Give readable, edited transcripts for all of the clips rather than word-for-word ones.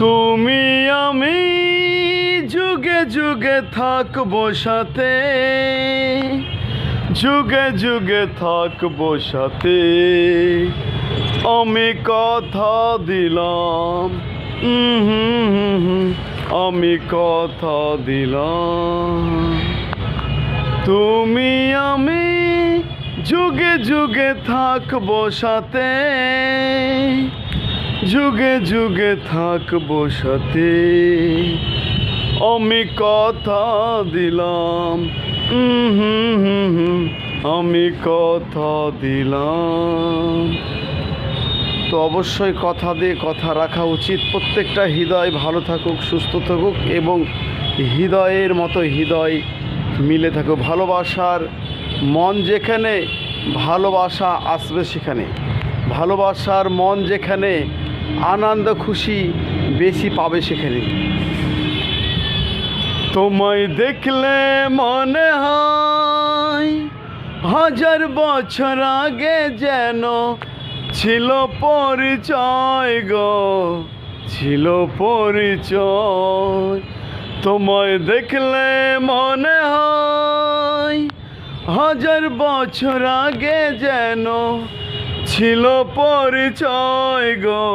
তুমি আমি যুগে যুগে থাকবো সাথে, যুগে যুগে থাকবো সাথে। আমি কথা দিলাম, আমি কথা দিলাম। তুমি আমি যুগে যুগে থাকবো সাথে, যুগে যুগে থাকবো সাথে। আমি কথা দিলাম, আমি কথা দিলাম। তো অবশ্যই কথা দিয়ে কথা রাখা উচিত। প্রত্যেকটা হৃদয় ভালো থাকুক, সুস্থ থাকুক এবং হৃদয়ের মতো হৃদয় মিলে থাকুক। ভালোবাসার মন যেখানে, ভালোবাসা আসবে সেখানে। ভালোবাসার মন যেখানে, আনন্দ খুশি বেশি পাবে সেখানে। তোমায় দেখলে মনে হয় হাজার বছর আগে যেন ছিল পরিচয় গো, ছিল পরিচয়। তোমায় দেখলে মনে হয় হাজার বছর আগে যেন ছিল পরিচয় গো,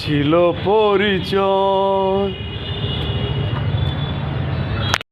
ছিল পরিচয়।